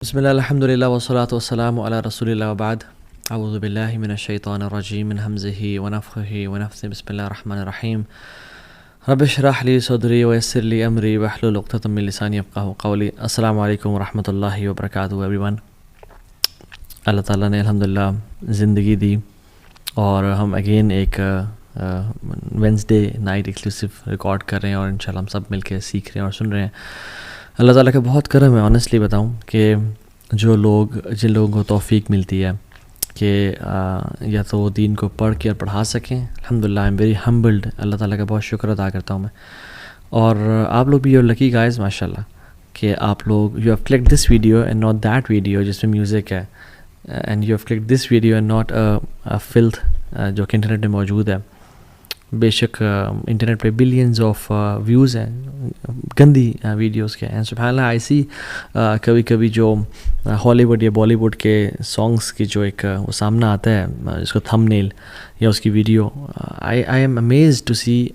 بسم اللہ الحمد للہ والصلاۃ والسلام علی رسول اللہ وبعد اعوذ باللہ من الشیطان الرجیم من حمزہ ونفخہ ونفثہ بسم اللہ الرحمن الرحیم رب اشرح لی صدری ویسر لی امری واحلل عقدۃ من لسانی یفقہوا قولی. السلام علیکم ورحمۃ اللہ وبرکاتہ ایوری ون. اللہ تعالیٰ نے الحمدللہ زندگی دی اور ہم اگین ایک وینسڈے نائٹ ایکسکلوسیو ریکارڈ کر رہے ہیں اور انشاءاللہ ہم سب مل کے سیکھ رہے ہیں اور سن رہے ہیں. اللہ تعالیٰ کا بہت کرم ہے. آنیسٹلی بتاؤں کہ جن لوگوں کو توفیق ملتی ہے کہ یا تو وہ دین کو پڑھ کے اور پڑھا سکیں, الحمدللہ آئی ایم ویری ہمبلڈ. اللہ تعالیٰ کا بہت شکر ادا کرتا ہوں میں. اور آپ لوگ بھی یو لکی گائز ماشاء اللہ کہ آپ لوگ you have click this video and not that video جس میں میوزک ہے, and you have click this video and not filth جو کہ انٹرنیٹ میں موجود ہے. بے شک انٹرنیٹ پہ بلینز آف ویوز ہیں گندی ویڈیوز کے, اینڈ سبحان اللہ آئی سی کبھی کبھی جو ہالی ووڈ یا بالی ووڈ کے سانگس کی جو ایک وہ سامنے آتا ہے اس کو تھم نیل یا اس کی video, I am amazed to see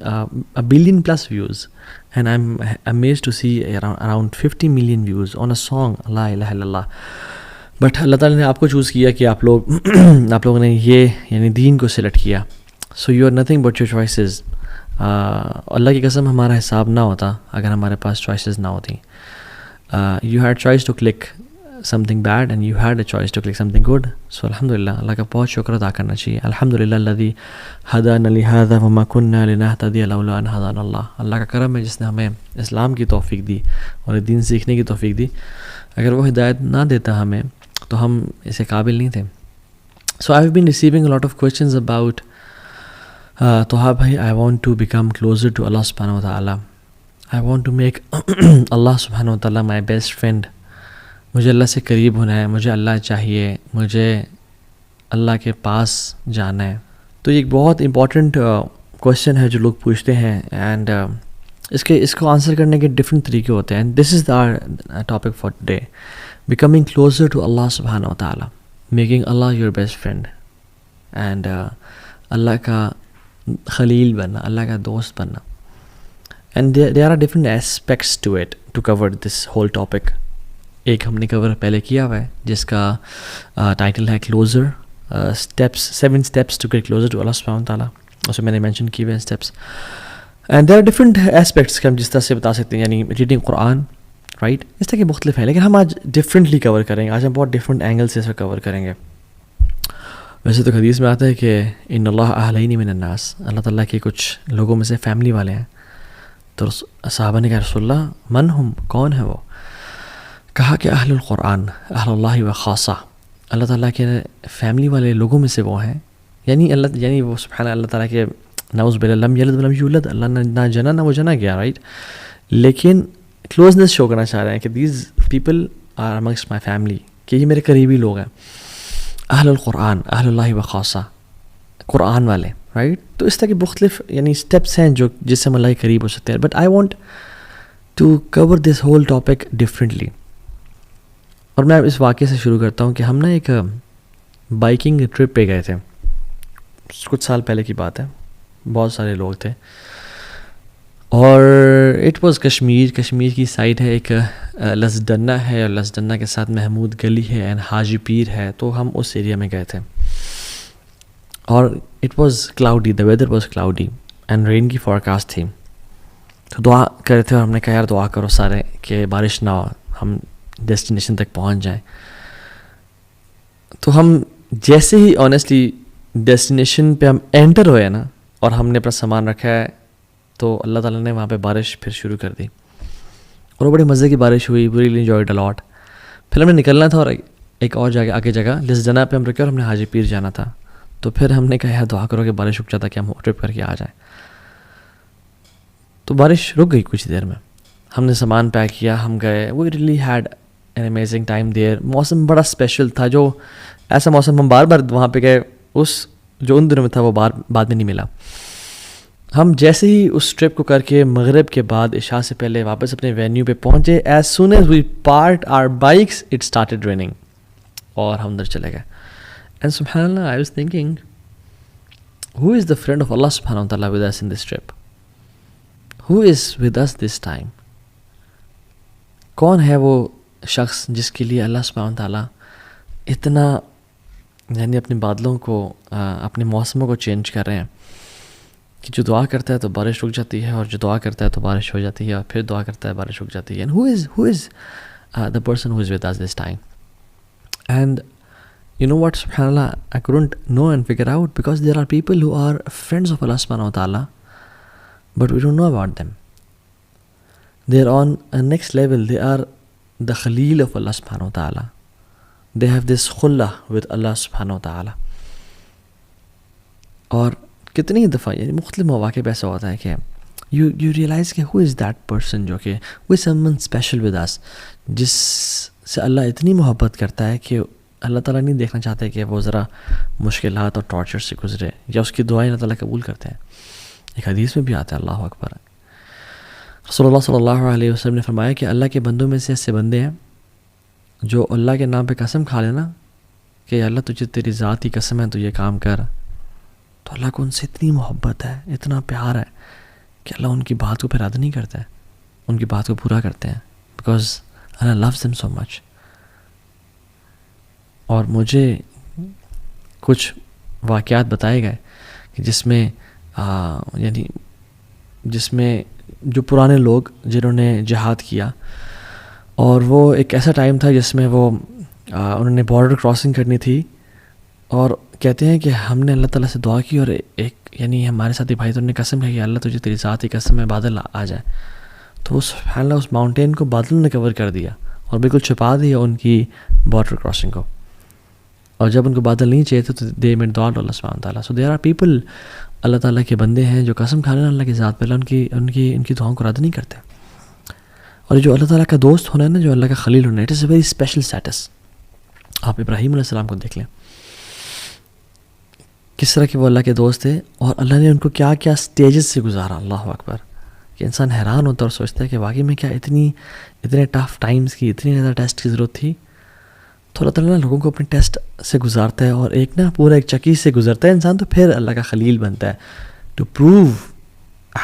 billion plus views and I am amazed to see around 50 million views on a song لا الہ الا اللہ. بٹ اللہ تعالیٰ نے آپ کو چوز کیا کہ آپ لوگوں نے یہ یعنی دین کو سلیکٹ کیا. So you are nothing but your choices. Allah کی قسم ہمارا حساب نہ ہوتا اگر ہمارے پاس چوائسیز نہ ہوتی. You had choice to click something bad and you had a choice to click something good. So الحمد للہ اللہ کا بہت شکر ادا کرنا چاہیے. الحمد للہ الذی ہدانا لہذا وما کنا لنہتدی لولا ان ہدانا اللہ. اللہ کا کرم ہے جس نے ہمیں اسلام کی توفیق دی اور دین سیکھنے کی توفیق دی. اگر وہ ہدایت نہ دیتا ہمیں تو ہم اسے قابل نہیں تھے. So I have been receiving a lot of questions about تو ہاں بھائی I want to become closer to Allah سبحانہ و تعالیٰ. I want to make Allah سبحانہ و تعالیٰ مائی بیسٹ فرینڈ. مجھے اللہ سے قریب ہونا ہے, مجھے اللہ چاہیے, مجھے اللہ کے پاس جانا ہے. تو یہ ایک بہت امپورٹنٹ کویشچن ہے جو لوگ پوچھتے ہیں, اینڈ اس کو آنسر کرنے کے ڈفرینٹ طریقے ہوتے ہیں. And this is the topic for today, becoming closer to Allah سبحانہ و تعالیٰ, making Allah your best friend, and Allah کا خلیل بننا, اللہ کا دوست بننا. And there are different aspects to it to cover this whole topic. ایک ہم نے کور پہلے کیا ہوا ہے جس کا ٹائٹل ہے closer steps, 7 steps to get closer to Allah سبحانہ و تعالیٰ. اس میں میں نے مینشن کیے ہوئے steps, and there are different aspects کہ ہم جس طرح سے بتا سکتے ہیں, یعنی ریڈنگ قرآن, رائٹ, اس طرح کے مختلف ہیں, لیکن ہم آج ڈفرینٹلی کور کریں گے. آج ہم بہت ڈفرینٹ اینگل سے اس کو کور کریں گے. ویسے تو حدیث میں آتا ہے کہ ان اللہ اہلین من الناس, اللہ تعالیٰ کے کچھ لوگوں میں سے فیملی والے ہیں. تو صحابہ نے کہا رسول اللہ من ہم, کون ہے وہ؟ کہا کہ اہل القرآن اہل اللہ و خاصہ, اللہ تعالیٰ کے فیملی والے لوگوں میں سے وہ ہیں. یعنی وہ سبحان اللہ تعالیٰ کے نعوذ باللہ لم یلد ولم یولد, اللہ نے نہ جنا نہ وہ جنا گیا, رائٹ, لیکن کلوزنس شو کرنا چاہ رہے ہیں کہ these people are amongst my family, کہ یہ میرے قریبی لوگ ہیں. اہل القرآن اہل اللہ و خاصہ, قرآن والے, رائٹ. تو اس طرح کے مختلف یعنی اسٹیپس ہیں جو جس سے ہم اللہ کے قریب ہو سکتے ہیں. But I want to cover this whole topic differently. اور میں اس واقعے سے شروع کرتا ہوں کہ ہم نا ایک بائکنگ ٹرپ پہ گئے تھے, کچھ سال پہلے کی بات ہے. بہت سارے لوگ تھے اور اٹ واز کشمیر کی سائڈ ہے, ایک لسدنہ ہے, اور لسدنہ کے ساتھ محمود گلی ہے اینڈ حاجی پیر ہے. تو ہم اس ایریا میں گئے تھے اور it was cloudy, the weather was cloudy and rain کی فورکاسٹ تھی. تو دعا کر رہے تھے اور ہم نے کہا یار دعا کرو سارے کہ بارش نہ ہو, ہم ڈیسٹینیشن تک پہنچ جائیں. تو ہم جیسے ہی آنیسٹلی ڈیسٹینیشن پہ ہم انٹر ہوئے نا اور ہم نے اپنا سامان رکھا ہے, تو اللہ تعالیٰ نے وہاں پہ بارش پھر شروع کر دی اور وہ بڑے مزے کی بارش ہوئی. وی ریلی انجوائڈ اے لاٹ. پھر ہم نے نکلنا تھا اور ایک اور آگے جگہ لسدنہ پہ ہم رکے اور ہم نے حاجی پیر جانا تھا. تو پھر ہم نے کہا یار دعا کرو کہ بارش رک جاتا کہ ہم ٹرپ کر کے آ جائیں. تو بارش رک گئی کچھ دیر میں, ہم نے سامان پیک کیا, ہم گئے. We really had an amazing time there. موسم بڑا اسپیشل تھا, جو ایسا موسم ہم بار وہاں پہ گئے اس جو ان دنوں میں تھا وہ بعد میں نہیں ملا. ہم جیسے ہی اس ٹرپ کو کر کے مغرب کے بعد عشاء سے پہلے واپس اپنے وینیو پہ پہنچے, as soon as we park our bikes it started raining اور ہم ادھر چلے گئے. اینڈ سبحان اللہ I was thinking who is the friend of Allah سبحانہ و تعالیٰ with us in this trip, who is with us this time, کون ہے وہ شخص جس کے لیے اللہ سبحانہ و تعالیٰ اتنا یعنی اپنے بادلوں کو اپنے موسموں کو چینج کر رہے ہیں کہ جو دعا کرتا ہے تو بارش رک جاتی ہے، اور جو دعا کرتا ہے تو بارش ہو جاتی ہے، اور پھر دعا کرتا ہے بارش رک جاتی ہے. And who is the person who is with us this time. And you know what, subhanAllah, I couldn't know and figure out, because there are people who are friends of Allah subhanahu wa ta'ala, but we don't know about them. They're on a next level. They are the Khalil of Allah subhanahu wa ta'ala. They have this khullah with Allah subhanahu wa ta'ala. اور کتنی دفعہ یعنی مختلف مواقع پہ ایسا ہوتا ہے کہ you realize کہ who is that person جو کہ who is someone special with us، جس سے اللہ اتنی محبت کرتا ہے کہ اللہ تعالیٰ نہیں دیکھنا چاہتے کہ وہ ذرا مشکلات اور ٹارچر سے گزرے، یا اس کی دعائیں اللہ تعالیٰ قبول کرتے ہیں. ایک حدیث میں بھی آتا ہے، اللہ اکبر، رسول اللہ صلی اللہ علیہ وسلم نے فرمایا کہ اللہ کے بندوں میں سے ایسے بندے ہیں جو اللہ کے نام پہ قسم کھا لینا کہ اللہ تجھے تیری ذات کی قسم ہے تو یہ کام کر، تو اللہ کو ان سے اتنی محبت ہے، اتنا پیار ہے کہ اللہ ان کی بات کو پھر رد نہیں کرتا ہے، ان کی بات کو پورا کرتے ہیں، because Allah loves them so much. اور مجھے کچھ واقعات بتائے گئے کہ جس میں جو پرانے لوگ جنہوں نے جہاد کیا، اور وہ ایک ایسا ٹائم تھا جس میں وہ انہوں نے بارڈر کراسنگ کرنی تھی، اور کہتے ہیں کہ ہم نے اللہ تعالیٰ سے دعا کی، اور ایک یعنی ہمارے ساتھی بھائی تو نے قسم ہے کہ اللہ تجھے تیری ذات کی قسم ہے بادل آ جائے، تو سبحان اللہ اس ماؤنٹین کو بادل نے کور کر دیا اور بالکل چھپا دیا ان کی بارڈر کراسنگ کو. اور جب ان کو بادل نہیں چاہیے تھے تو دے میڈ دعا اللہ سبحانہ تعالیٰ. سو دیر آر پیپل، اللہ تعالیٰ کے بندے ہیں جو قسم کھا رہے ہیں اللہ کی ذات پہ، ان کی دعاؤں کو رد نہیں کرتے. اور جو اللہ تعالیٰ کا دوست ہونا ہے نا، جو اللہ کا خلیل ہونا ہے، it is a very special status. آپ ابراہیم علیہ السلام کو دیکھ لیں، کس طرح کہ وہ اللہ کے دوست تھے، اور اللہ نے ان کو کیا کیا سٹیجز سے گزارا. اللہ اکبر، کہ انسان حیران ہوتا ہے اور سوچتا ہے کہ واقعی میں کیا اتنے ٹف ٹائمز کی، اتنی زیادہ ٹیسٹ کی ضرورت تھی. تو اللہ تعالیٰ لوگوں کو اپنے ٹیسٹ سے گزارتا ہے، اور ایک پورا ایک چکی سے گزرتا ہے انسان، تو پھر اللہ کا خلیل بنتا ہے. ٹو پروو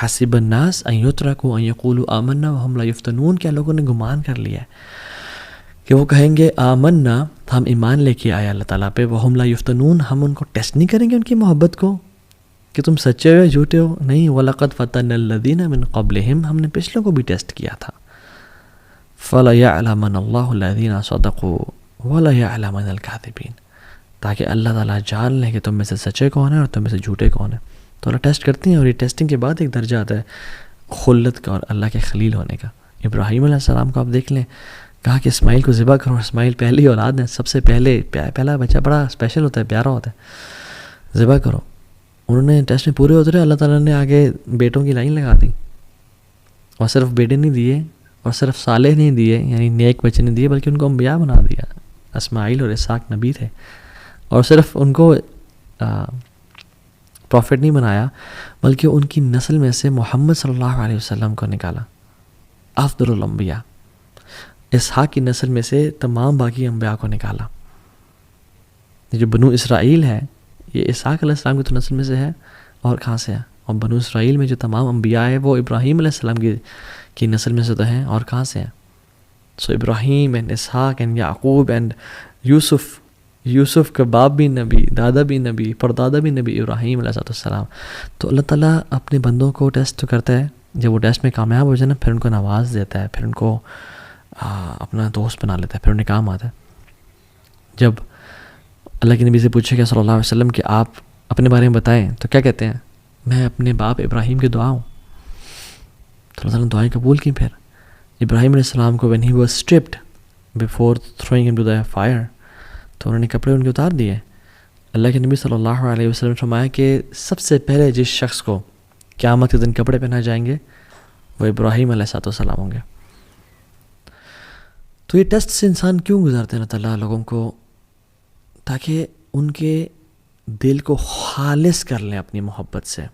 حسب الناس ان یترکوا ان یقولوا آمنا وہم لا یفتنون، کیا لوگوں نے گمان کر لیا ہے کہ وہ کہیں گے آمنا، ہم ایمان لے کے آئے اللہ تعالیٰ پہ، وہم لا یفتنون، ہم ان کو ٹیسٹ نہیں کریں گے ان کی محبت کو کہ تم سچے ہو یا جھوٹے ہو. نہیں، وَلَقَدْ فَتَنَّ الَّذِينَ مِن قَبْلِهِمْ، ہم نے پچھلوں کو بھی ٹیسٹ کیا تھا. فَلَيَعْلَمَنَ اللَّهُ الَّذِينَ صَدَقُوا وَلَيَعْلَمَنَ الْكَاذِبِينَ، تاکہ اللہ تعالیٰ جان لے کہ تم میں سے سچے کون ہیں اور تم میں سے جھوٹے کون ہیں. تو اللہ ٹیسٹ کرتے ہیں، اور یہ ٹیسٹنگ کے بعد ایک درجہ آتا ہے خلت کا اور اللہ کے خلیل ہونے کا. ابراہیم علیہ السلام کو آپ دیکھ لیں، کہا کہ اسماعیل کو ذبح کرو. اسماعیل پہلی اولاد ہے، سب سے پہلا بچہ بڑا اسپیشل ہوتا ہے، پیارا ہوتا ہے، ذبح کرو. انہوں نے ٹیسٹ میں پورے اترے، اللہ تعالیٰ نے آگے بیٹوں کی لائن لگا دی، اور صرف بیٹے نہیں دیے، اور صرف صالح نہیں دیے یعنی نیک بچے نہیں دیے، بلکہ ان کو انبیاء بنا دیا. اسماعیل اور اسحاق نبی تھے، اور صرف ان کو پروفٹ نہیں بنایا، بلکہ ان کی نسل میں سے محمد صلی اللہ علیہ وسلم کو نکالا، افضل الانبیاء. اسحاق کی نسل میں سے تمام باقی انبیاء کو نکالا. یہ جو بنو اسرائیل ہے، یہ اسحاق علیہ السلام کی تو نسل میں سے ہے، اور کہاں سے ہے؟ اور بنو اسرائیل میں جو تمام انبیاء ہیں وہ ابراہیم علیہ السلام کی نسل میں سے تو ہیں، اور کہاں سے ہیں؟ So Ibrahim and Ishaq and Yaqub and Yusuf کا باپ بھی نبی، دادا بھی نبی، پردادا بھی نبی، ابراہیم علیہ السلام. تو اللہ تعالیٰ اپنے بندوں کو ٹیسٹ تو کرتا ہے، جب وہ ٹیسٹ میں کامیاب ہو جائے نا، پھر ان کو نواز دیتا ہے، پھر ان کو اپنا دوست بنا لیتا ہے، پھر انہیں کام آتا ہے. جب اللہ کے نبی سے پوچھے گیا صلی اللہ علیہ وسلم کہ آپ اپنے بارے میں بتائیں، تو کیا کہتے ہیں؟ میں اپنے باپ ابراہیم کی دعا ہوں. تو اللہ تعالیٰ نے دعائیں قبول کی. پھر ابراہیم علیہ السلام کو when he was stripped before throwing him to the fire، تو انہوں نے کپڑے ان کے اتار دیے. اللہ کے نبی صلی اللہ علیہ وسلم نے فرمایا کہ سب سے پہلے جس شخص کو قیامت کے دن کپڑے پہنائے جائیں گے وہ ابراہیم علیہ السلام ہوں گے. تو یہ ٹیسٹ سے انسان کیوں گزارتے ہیں اللہ تعالیٰ لوگوں کو؟ تاکہ ان کے دل کو خالص کر لیں اپنی محبت سے،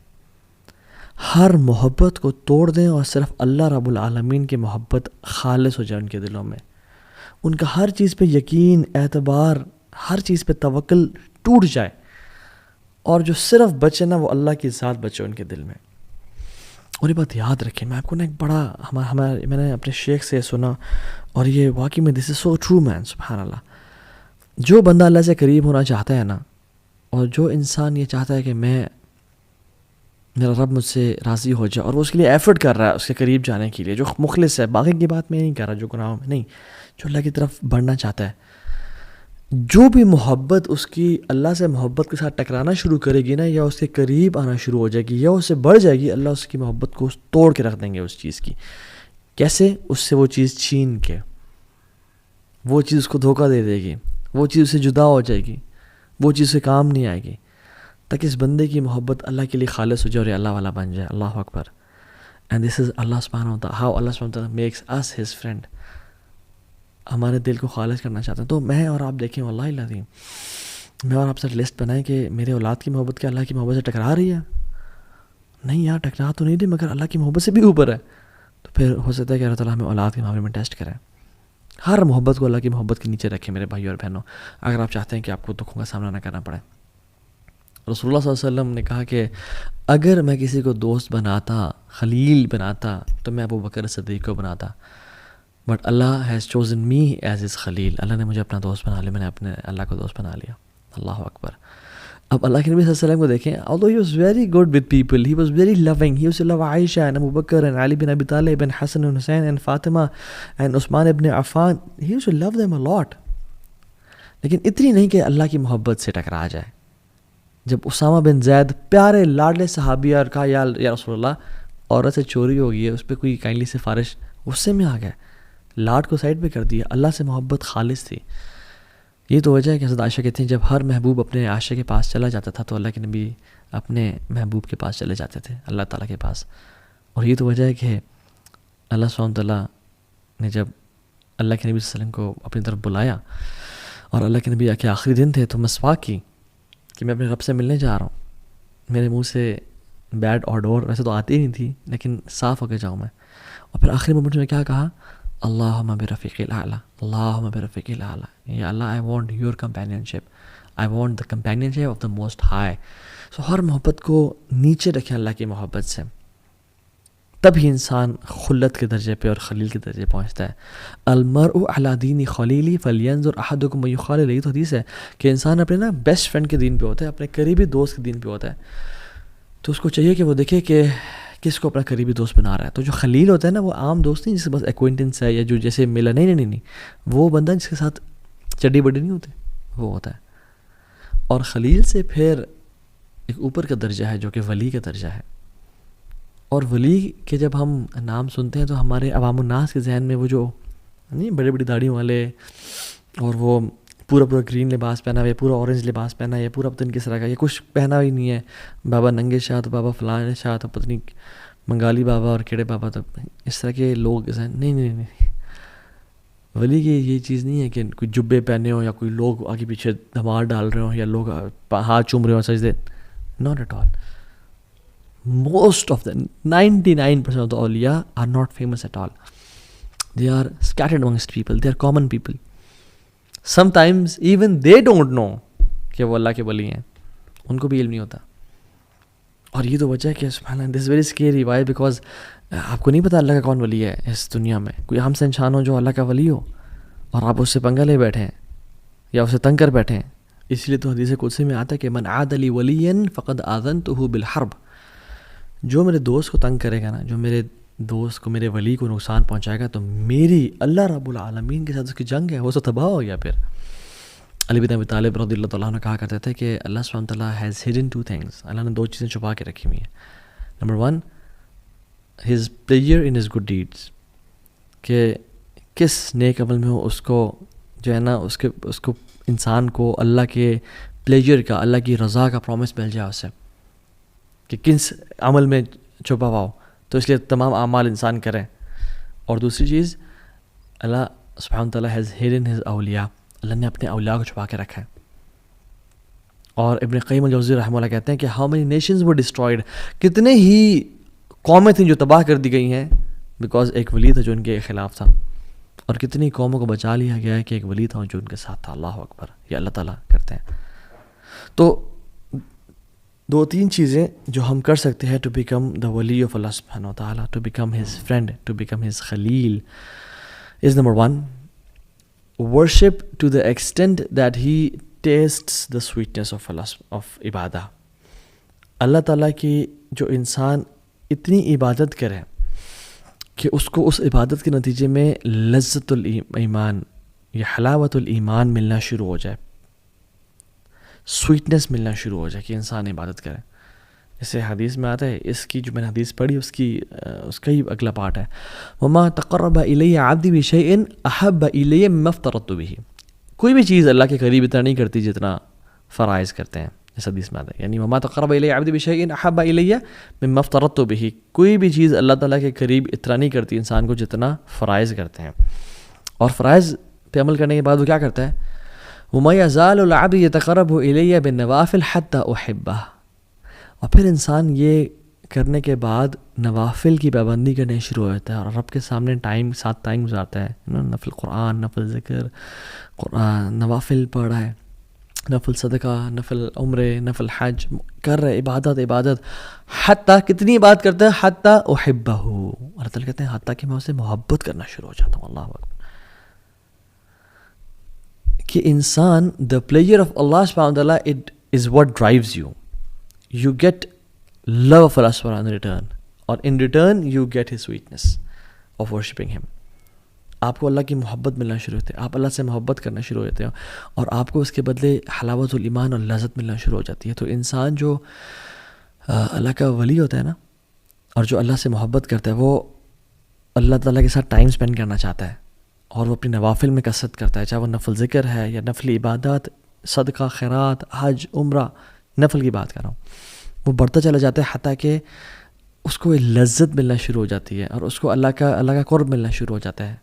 ہر محبت کو توڑ دیں، اور صرف اللہ رب العالمین کی محبت خالص ہو جائے ان کے دلوں میں. ان کا ہر چیز پہ یقین، اعتبار، ہر چیز پہ توکل ٹوٹ جائے، اور جو صرف بچے نا وہ اللہ کی ذات بچے ان کے دل میں. اور یہ بات یاد رکھیں. میں آپ کو نا ایک بڑا میں نے اپنے شیخ سے سنا, اور یہ واقعی میں دس از سو ٹرو مین, سبحان اللہ. جو بندہ اللہ سے قریب ہونا چاہتا ہے نا, اور جو انسان یہ چاہتا ہے کہ میرا رب مجھ سے راضی ہو جائے, اور وہ اس کے لیے ایفرٹ کر رہا ہے اس کے قریب جانے کے لیے, جو مخلص ہے, باقی کی بات میں نہیں کر رہا جو گناہوں میں نہیں, جو اللہ کی طرف بڑھنا چاہتا ہے, جو بھی محبت اس کی اللہ سے محبت کے ساتھ ٹکرانا شروع کرے گی نا, یا اس کے قریب آنا شروع ہو جائے گی, یا اس سے بڑھ جائے گی, اللہ اس کی محبت کو توڑ کے رکھ دیں گے اس چیز کی. کیسے؟ اس سے وہ چیز چھین کے, وہ چیز اس کو دھوکہ دے دے گی, وہ چیز اس سے جدا ہو جائے گی, وہ چیز سے کام نہیں آئے گی, تاکہ اس بندے کی محبت اللہ کے لیے خالص ہو جائے اور اللہ والا بن جائے. اللہ اکبر. اینڈ دس از اللہ سبحانہ و تعالیٰ, ہاؤ اللہ سبحانہ و تعالیٰ میکس اس ہز فرینڈ. ہمارے دل کو خالص کرنا چاہتے ہیں. تو میں اور آپ دیکھیں, واللہ العظیم میں اور آپ سے لسٹ بنائیں کہ میرے اولاد کی محبت کیا اللہ کی محبت سے ٹکرا رہی ہے؟ نہیں یار, ٹکرا تو نہیں رہی, مگر اللہ کی محبت سے بھی اوپر ہے. تو پھر ہو سکتا ہے کہ اللہ تعالیٰ ہمیں اولاد کے معاملے میں ٹیسٹ کرے. ہر محبت کو اللہ کی محبت کے نیچے رکھیں میرے بھائی اور بہنوں, اگر آپ چاہتے ہیں کہ آپ کو دکھوں کا سامنا نہ کرنا پڑے. رسول اللہ صلی اللہ علیہ وسلم نے کہا کہ اگر میں کسی کو دوست بناتا, خلیل بناتا, تو میں ابو بکر صدیق کو بناتا, but Allah has chosen me as his خلیل. اللہ نے مجھے اپنا دوست بنا لیا, میں نے اپنے اللہ کو دوست بنا لیا. اللہ اکبر. اب اللہ کے نبی صلی اللہ علیہ وسلم کو دیکھیں, although he was very good with people, he was very loving, he used to love Aisha and Abu Bakr and Ali bin Abi Talib and Hassan and Hussein and Fatima and Usman ibn Affan, he used to love them a lot. لیکن اتنی نہیں کہ اللہ کی محبت سے ٹکرا جائے. جب اسامہ بن زید پیارے لاڈلے صحابی, اور کہا یا رسول اللہ عورت سے چوری ہو گئی ہے, اس پہ کوئی کائنڈلی سفارش, غصے میں آ گئے, لاڈ کو سائڈ پہ کر دیا, اللہ سے محبت خالص تھی. یہ تو وجہ ہے کہ حضرت عائشہ کہتی ہیں جب ہر محبوب اپنے عائشہ کے پاس چلا جاتا تھا تو اللہ کے نبی اپنے محبوب کے پاس چلے جاتے تھے, اللہ تعالیٰ کے پاس. اور یہ تو وجہ ہے کہ اللہ سبحانہ تعالیٰ نے جب اللہ کے نبی صلی اللہ علیہ وسلم کو اپنی طرف بلایا, اور اللہ کے نبی کے آخری دن تھے, تو مسواک کی کہ میں اپنے رب سے ملنے جا رہا ہوں. میرے منہ سے بیڈ اور ڈور ویسے تو آتی نہیں تھی, لیکن صاف ہو کے جاؤں میں. اور پھر آخری مومنٹ میں کیا کہا, اللہم برفیق الاعلیٰ, اللہم برفیق الاعلیٰ, یا Allah I want your companionship, I want the companionship of the most high. So ہر محبت کو نیچے رکھیں اللہ کی محبت سے, تب ہی انسان خلت کے درجے پہ اور خلیل کے درجے پہنچتا ہے. المرء علی دین خلیلی فلینظر احدکم من یخالل. یہ تو حدیث ہے کہ انسان اپنے نا بیسٹ فرینڈ کے دین پہ ہوتا ہے, اپنے قریبی دوست کے دین پہ ہوتا ہے. تو اس کو چاہیے کہ وہ دیکھے کہ کس کو اپنا قریبی دوست بنا رہا ہے. تو جو خلیل ہوتا ہے نا, وہ عام دوست نہیں جس کے بس ایکوینٹنس ہے, یا جو جیسے ملا, نہیں, وہ بندہ جس کے ساتھ چڈی بڈی نہیں ہوتے, وہ ہوتا ہے. اور خلیل سے پھر ایک اوپر کا درجہ ہے جو کہ ولی کا درجہ ہے. اور ولی کے جب ہم نام سنتے ہیں تو ہمارے عوام الناس کے ذہن میں وہ جو نہیں بڑی بڑی داڑھی والے, اور وہ پورا گرین لباس پہنا ہوا, یا پورا اورنج لباس پہنا ہے, یا پورا پتہ نہیں کس طرح کا, یا کچھ پہنا ہی نہیں ہے, بابا ننگے شاہ تو بابا فلاں شاہ تو پتہ نہیں منگالی بابا اور کیڑے بابا, تو اس طرح کے لوگ نہیں. ولی کی یہ چیز نہیں ہے کہ کوئی جبے پہنے ہوں, یا کوئی لوگ آگے پیچھے دھمار ڈال رہے ہوں, یا لوگ ہاتھ چوم رہے ہوں سجدے. Not at all. Most of the 99% of the awliya are not famous at all. They are scattered amongst people. They are common people. Sometimes even they don't know کہ وہ اللہ کے ولی ہیں, ان کو بھی علم نہیں ہوتا. اور یہ تو وجہ ہے کہ سبحان اللہ, this is very scary. Why? Because آپ کو نہیں پتا اللہ کا کون ولی ہے اس دنیا میں. کوئی ہم سے انسان ہو جو اللہ کا ولی ہو, اور آپ اس سے پنگا لے بیٹھے ہیں یا اسے تنگ کر بیٹھے ہیں. اس لیے تو حدیث قدسی میں آتا ہے کہ من عاد لی ولیا فقد آذنتہ بالحرب. جو میرے دوست کو تنگ کرے گا نا, جو میرے دوست کو, میرے ولی کو نقصان پہنچائے گا, تو میری اللہ رب العالمین کے ساتھ اس کی جنگ ہے, وہ سب تباہ ہو گیا. پھر علی بن ابی طالب رضی اللہ تعالیٰ عنہ کہا کرتے تھے کہ اللہ سبحانہ تعالیٰ ہیز ہڈن 2 things. اللہ نے 2 چیزیں چھپا کے رکھی ہوئی ہیں. Number 1 his pleasure in his good deeds, کہ کس نیک عمل میں ہو اس کو جو ہے نا اس کو انسان کو اللہ کے پلیجر کا, اللہ کی رضا کا پرومس مل جائے اس سے, کہ کس عمل میں چھپا ہوا ہو, تو اس لیے تمام اعمال انسان کریں. اور دوسری چیز, اللہ سبحانہ تعالیٰ ہیز ہڈن ہز اولیاء, اللہ نے اپنے اولیاء کو چھپا کے رکھا ہے. اور ابن قیم الجوزی رحمہ اللہ کہتے ہیں کہ how many nations were destroyed, کتنے ہی قومیں تھیں جو تباہ کر دی گئی ہیں بیکاز ایک ولی تھا جو ان کے خلاف تھا, اور کتنی قوموں کو بچا لیا گیا ہے کہ ایک ولی تھا جو ان کے ساتھ تھا. اللہ اکبر. یہ اللہ تعالیٰ کرتے ہیں. تو دو تین چیزیں جو ہم کر سکتے ہیں ٹو بیکم دا ولی آف اللہ سبحانہ و تعالیٰ, to become his friend, to become his khalil, is number 1, worship to the extent that he tastes the sweetness of Allah of عبادہ. اللہ تعالیٰ کی جو انسان اتنی عبادت کرے کہ اس کو اس عبادت کے نتیجے میں لذت الایمان یا حلاوت الایمان ملنا شروع ہو جائے, سویٹنس ملنا شروع ہو جائے کہ انسان عبادت کرے. اسے حدیث میں آتا ہے, اس کی جو میں نے حدیث پڑھی اس کا ہی اگلا پارٹ ہے, وما تقرب الی عبدی بشیء احب الی مما افترضت به. کوئی بھی چیز اللہ کے قریب اتنا نہیں کرتی جتنا فرائض کرتے ہیں, اس حدیث میں آتا ہے. یعنی وما تقرب الی عبدی بشیء احب الی مما افترضت به, کوئی بھی چیز اللہ تعالیٰ کے قریب اتنا نہیں کرتی انسان کو جتنا فرائض کرتے ہیں. اور فرائض پہ عمل کرنے کے بعد وہ کیا کرتا ہے, وما یزال العبد یتقرب الی بالنوافل حتی احبہ. اور پھر انسان یہ کرنے کے بعد نوافل کی پابندی کرنے شروع ہو جاتا ہے اور رب کے سامنے ساتھ ٹائم گزارتا ہے. نفل قرآن, نفل ذکر, قرآن نوافل پڑھ رہا ہے, نفل صدقہ, نفل عمرے, نفل حج کر رہے, عبادت. حتیٰ کتنی بات کرتا ہے, حتیٰ احبہ. اللہ تعالیٰ کہتے ہیں حتیٰ کہ میں اسے محبت کرنا شروع ہو جاتا ہوں. اللہ اکبر. کہ انسان the pleasure of Allah subhanahu wa ta'ala, it is what drives you. You get love of Allah subhanahu wa ta'ala in return, or in return you get his sweetness of worshipping him. آپ کو اللہ کی محبت ملنا شروع ہوتے ہیں, آپ اللہ سے محبت کرنا شروع ہوتے ہیں اور آپ کو اس کے بدلے حلاوت الایمان اور لذت ملنا شروع ہو جاتی ہے. تو انسان جو اللہ کا ولی ہوتا ہے نا, اور جو اللہ سے محبت کرتا ہے, وہ اللہ تعالیٰ کے ساتھ ٹائم اسپینڈ کرنا چاہتا ہے اور وہ اپنی نوافل میں کثرت کرتا ہے, چاہے وہ نفل ذکر ہے یا نفلی عبادات, صدقہ, خیرات, حج, عمرہ, نفل کی بات کر رہا ہوں. وہ بڑھتا چلا جاتا ہے حتیٰ کہ اس کو لذت ملنا شروع ہو جاتی ہے اور اس کو اللہ کا قرب ملنا شروع ہو جاتا ہے.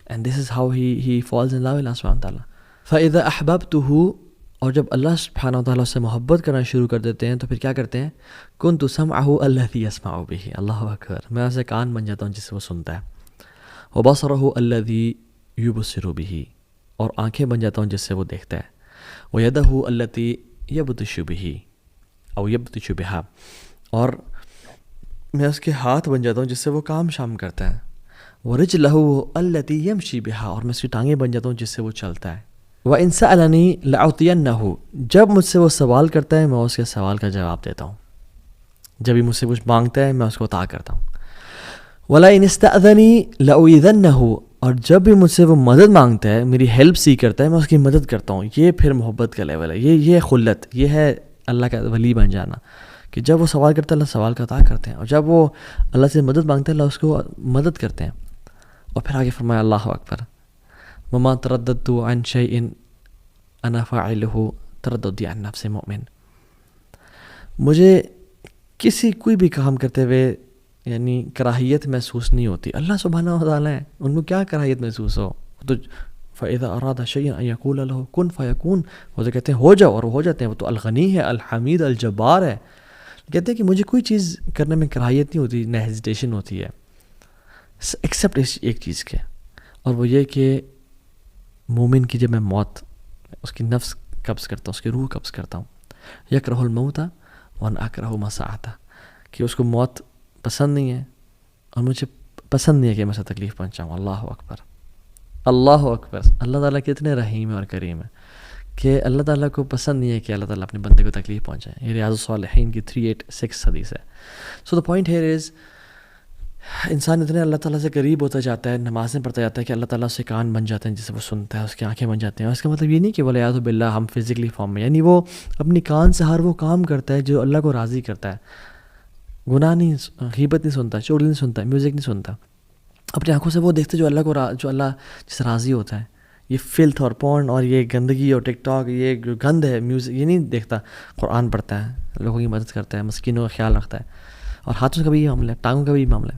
And this is how he falls in love Allah سبحانہ و تعالیٰ. فَإِذَا أَحْبَبْتُهُ, اور جب اللہ سبحانہ و تعالیٰ سے محبت کرنا شروع کر دیتے ہیں تو پھر کیا کرتے ہیں, كُنْتُ سَمْعَهُ الَّذِي يَسْمَعُ بِهِ. اللہ اکبر. میں ایسے کان بن جاتا ہوں جس سے وہ سنتا ہے. وَبَصَرَهُ الَّذِي يُبْصِرُ بِهِ, اور آنکھیں بن جاتا ہوں جس سے وہ دیکھتا ہے. وَيَدَهُ الَّتِي يَبْطِشُ بِهِ او يَبْطِشُ بِهَا, اور میں اس کے ہاتھ بن جاتا ہوں جس سے وہ کام شام کرتا ہے. وَرِجْلَهُ الَّتِي يَمْشِي بِهَا, اور میں اس کی ٹانگیں بن جاتا ہوں جس سے وہ چلتا ہے. وَإِنْ سَأَلَنِي لَأُعْطِيَنَّهُ, جب مجھ سے وہ سوال کرتا ہے میں اس کے سوال کا جواب دیتا ہوں. جب بھی مجھ سے کچھ مانگتا ہے میں اس کو عطا کرتا ہوں. وَلَئِنِ اسْتَأْذَنِي لَأُؤِذَنَّهُ, اور جب بھی مجھ سے وہ مدد مانگتا ہے, میری ہیلپ سی کرتا ہے, میں اس کی مدد کرتا ہوں. یہ پھر محبت کا لیول ہے, یہ خلت, یہ ہے اللہ کا ولی بن جانا, کہ جب وہ سوال کرتا ہے اللہ سوال کا عطا کرتے ہیں, اور جب وہ اللہ سے مدد مانگتا ہے اللہ اس کو مدد کرتے ہیں. اور پھر آگے فرمایا اللہ اکبر, وَمَا تَرَدَّدْتُ عَنْ شَيْءٍ أَنَا فَاعِلُهُ تَرَدُّدِي عَنْ نَفْسِ مُؤْمِنٍ. مجھے کوئی بھی کام کرتے ہوئے یعنی کراہیت محسوس نہیں ہوتی. اللہ سبحانہ و تعالیٰ ہے, ان کو کیا کراہیت محسوس ہو. تو فَإِذَا أَرَادَ شَيْئًا أَن يَقُولَ لَهُ كُن فَيَكُونُ, وہ تو کہتے ہیں ہو جاؤ اور ہو جاتے ہیں. وہ تو الغنی ہے, الحمید, الجبار ہے. کہتے ہیں کہ مجھے کوئی چیز کرنے میں کراہیت نہیں ہوتی, نہ ہیزیٹیشن ہوتی ہے, ایکسیپٹ ایک چیز کے, اور وہ یہ کہ مومن کی جب میں موت, اس کی نفس قبض کرتا ہوں, اس کی روح قبض کرتا ہوں. یکرہ الموت وأنا أکرہ مساعتہ, کہ اس کو موت پسند نہیں ہے اور مجھے پسند نہیں ہے کہ میں اسے تکلیف پہنچاؤں. اللہ اکبر, اللہ اکبر. اللہ تعالیٰ کتنے رحیم اور کریم ہے کہ اللہ تعالیٰ کو پسند نہیں ہے کہ اللہ تعالیٰ اپنے بندے کو تکلیف پہنچائے. یہ ریاض الصالحین کی 386 حدیث ہے. سو دا پوائنٹ ہیئر از, انسان اتنے اللہ تعالیٰ سے قریب ہوتا جاتا ہے, نمازیں پڑھتا جاتا ہے کہ اللہ تعالیٰ سے کان بن جاتے ہیں جسے وہ سنتا ہے, اس کی آنکھیں بن جاتی ہیں. اس کا مطلب یہ نہیں کہ والعیاذ باللہ ہم فزیکلی فارم میں, یعنی وہ اپنی کان سے ہر وہ کام کرتا ہے جو اللہ کو راضی کرتا ہے. گناہ نہیں, غیبت نہیں سنتا, چوری نہیں سنتا, میوزک نہیں سنتا. اپنی آنکھوں سے وہ دیکھتے جو اللہ جس سے راضی ہوتا ہے. یہ فلتھ اور پورن اور یہ گندگی اور ٹک ٹاک, یہ جو گند ہے میوزک, یہ نہیں دیکھتا. قرآن پڑھتا ہے, لوگوں کی مدد کرتا ہے, مسکینوں کا خیال رکھتا ہے, اور ہاتھوں کا بھی یہ معاملہ ہے, ٹانگوں کا بھی یہ معاملہ ہے.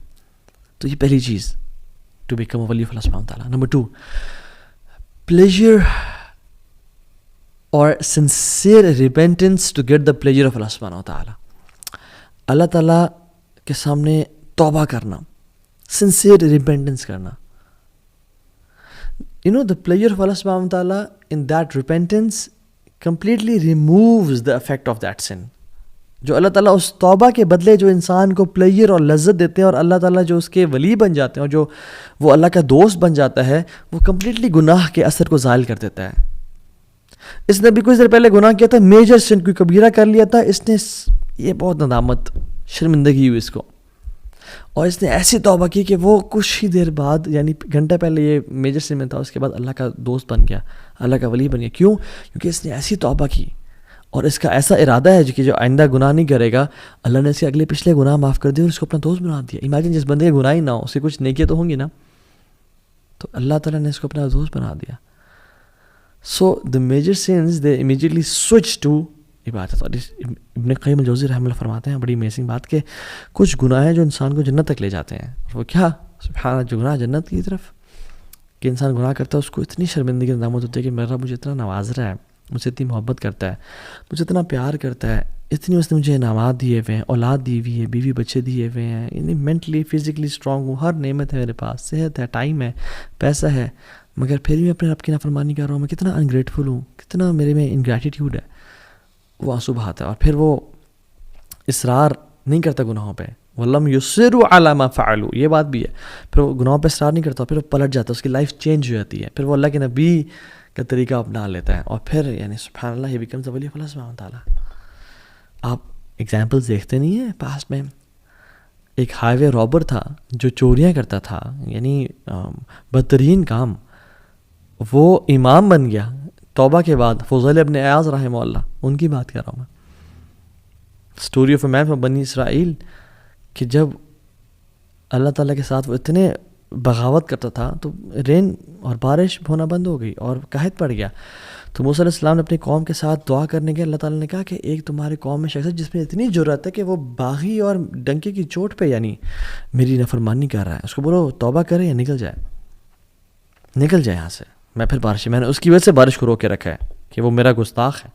تو یہ پہلی چیز, ٹو بیکم اے ولی آف اللہ سبحانہ تعالیٰ. نمبر 2, پلیجر اور sincere repentance to get the pleasure of Allah سبحانہ تعالیٰ. اللہ تعالیٰ کے سامنے توبہ کرنا, سنسیئر ریپینٹنس کرنا. the pleasure of Allah subhanahu wa ta'ala in that repentance completely removes the effect of that sin. جو اللہ تعالیٰ اس توبہ کے بدلے جو انسان کو پلیئر اور لذت دیتے ہیں، اور اللہ تعالیٰ جو اس کے ولی بن جاتے ہیں اور جو وہ اللہ کا دوست بن جاتا ہے، وہ کمپلیٹلی گناہ کے اثر کو زائل کر دیتا ہے. اس نے بھی کچھ دیر پہلے گناہ کیا تھا، میجر سن، کوئی کبیرہ کر لیا تھا، اس نے یہ بہت ندامت، شرمندگی ہوئی اس کو، اور اس نے ایسی توبہ کی کہ وہ کچھ ہی دیر بعد، یعنی گھنٹہ پہلے یہ میجر سن میں تھا، اس کے بعد اللہ کا دوست بن گیا، اللہ کا ولی بن گیا. کیوں؟ کیونکہ اس نے ایسی توبہ کی اور اس کا ایسا ارادہ ہے کہ جو آئندہ گناہ نہیں کرے گا. اللہ نے اس کے اگلے پچھلے گناہ معاف کر دیے اور اس کو اپنا دوست بنا دیا. امیجن جس بندے کے گناہ ہی نہ ہو، اس کے کچھ نیکیاں تو ہوں گی نا، تو اللہ تعالیٰ نے اس کو اپنا دوست بنا دیا. So the major sense they immediately switch to عبادت. اور ابن قیم الجوزی رحمہ اللہ فرماتے ہیں بڑی امیزنگ بات کہ کچھ گناہ ہیں جو انسان کو جنت تک لے جاتے ہیں. وہ کیا؟ سبحان اللہ، جو گناہ جنت کی طرف، کہ انسان گناہ کرتا ہے اس کو اتنی شرمندگی ندامت ہوتی ہے کہ میرا مجھے اتنا نواز رہا ہے، مجھے اتنی محبت کرتا ہے، مجھے اتنا پیار کرتا ہے، اتنی اس نے مجھے انعامات دیے ہوئے ہیں، اولاد دی ہوئی ہے، بیوی بچے دیے ہوئے ہیں، یعنی مینٹلی فزیکلی اسٹرانگ ہوں، ہر نعمت ہے میرے پاس، صحت ہے، ٹائم ہے، پیسہ ہے، مگر پھر بھی میں اپنے رب کی نافرمانی کر رہا ہوں. میں کتنا انگریٹفل ہوں، کتنا میرے میں انگریٹیٹیوڈ ہے. وہ آنسو بہاتا ہے اور پھر وہ اصرار نہیں کرتا گناہوں پہ. وَلَمْ يُصِرُّوا عَلَىٰ مَا فَعَلُوا، یہ بات بھی ہے. پھر وہ گناہوں پہ اصرار نہیں کرتا، پھر وہ پلٹ جاتا ہے، اس کی لائف چینج ہو جاتی ہے، پھر وہ اللہ کے نبی کا طریقہ اپنا لیتا ہے، اور پھر یعنی سبحان اللہ، یہ بیکمز اے ولی آف اللہ سبحانہ تعالیٰ. آپ ایگزامپلس دیکھتے نہیں ہیں پاسٹ میں؟ ایک ہائی وے رابر تھا جو چوریاں کرتا تھا، یعنی بدترین کام، وہ امام بن گیا توبہ کے بعد. فضیل ابن عیاض رحمہ اللہ، ان کی بات کر رہا ہوں میں. Story of a man from Bani Israel, کہ جب اللہ تعالیٰ کے ساتھ وہ اتنے بغاوت کرتا تھا تو رین اور بارش ہونا بند ہو گئی اور قحط پڑ گیا. تو موسیٰ علیہ السلام نے اپنی قوم کے ساتھ دعا کرنے کے، اللہ تعالیٰ نے کہا کہ ایک تمہاری قوم میں شخص ہے جس میں اتنی جرأت ہے کہ وہ باغی اور ڈنکے کی چوٹ پہ یعنی میری نافرمانی کر رہا ہے، اس کو بولو توبہ کرے یا نکل جائے یہاں سے. میں پھر بارش، میں نے اس کی وجہ سے بارش کو روک کے رکھا ہے کہ وہ میرا گستاخ ہے.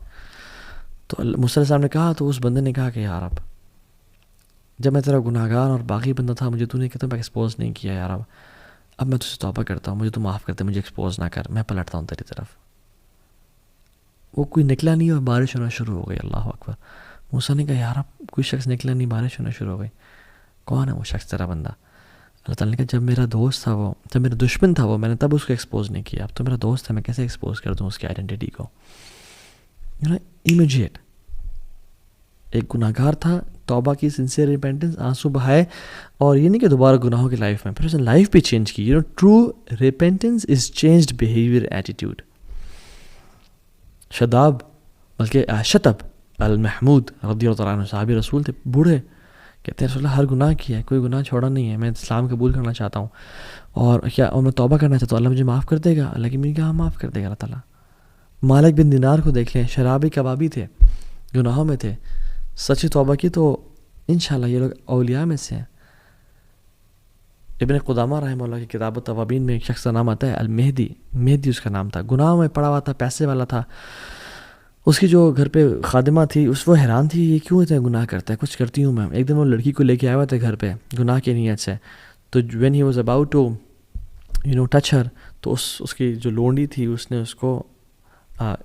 تو موسیٰ علیہ السلام نے کہا، تو اس بندے نے کہا کہ یار اب جب میں تیرا گناہ گار اور باغی بندہ تھا، مجھے تو نے کہ ایکسپوز نہیں کیا یار، اب میں تجھ سے توبہ کرتا ہوں، مجھے تو معاف کرتے، مجھے ایکسپوز نہ کر، میں پلٹتا ہوں تیری طرف. وہ کوئی نکلا نہیں اور بارش ہونا شروع ہو گئی. اللہ اکبر. موسیٰ نے کہا یار اب کوئی شخص نکلا نہیں، بارش ہونا شروع ہو گئی، کون ہے وہ شخص تیرا بندہ؟ اللہ تعالیٰ نے کہا جب میرا دوست تھا وہ، جب میرا دشمن تھا وہ، میں نے تب اس کو ایکسپوز نہیں کیا، اب تو میرا دوست ہے، میں کیسے ایکسپوز کر دوں اس کی آئیڈینٹی کو؟ امیجیٹ. ایک گناہ گار تھا، توبہ کی، سنسیئر ریپینٹنس، آنسو بہائے، اور یہ نہیں کہ دوبارہ گناہوں کی لائف میں، پھر اس نے لائف بھی چینج کی. ٹرو ریپینٹنس از چینجڈ بیہیویئر، ایٹیٹیوڈ. شتب المحمود رضی اللہ عنہ، صحابی رسول تھے، بوڑھے، کہتے ہیں رسول اللہ ہر گناہ کیا ہے، کوئی گناہ چھوڑا نہیں ہے، میں اسلام قبول کرنا چاہتا ہوں اور میں توبہ کرنا چاہتا ہوں، اللہ مجھے معاف کر دے گا؟ اللہ کی میری کہا معاف کر دے گا اللہ تعالیٰ. مالک بن دینار کو دیکھ لیں، شرابی کبابی تھے، گناہوں میں تھے، سچی توبہ کی تو انشاءاللہ یہ لوگ اولیاء میں سے ہیں. ابن قدامہ رحمہ اللہ کی کتاب التوابین میں ایک شخص کا نام آتا ہے المہدی، مہدی اس کا نام تھا، گناہوں میں پڑا ہوا تھا، پیسے والا تھا. اس کی جو گھر پہ خادمہ تھی، وہ حیران تھی یہ کیوں اتنے گناہ کرتا ہے، کچھ کرتی ہوں میں. ایک دن وہ لڑکی کو لے کے آیا ہوا تھا گھر پہ گناہ کی نیت سے. تو when he was about to touch her, تو اس کی جو لونڈی تھی اس نے اس کو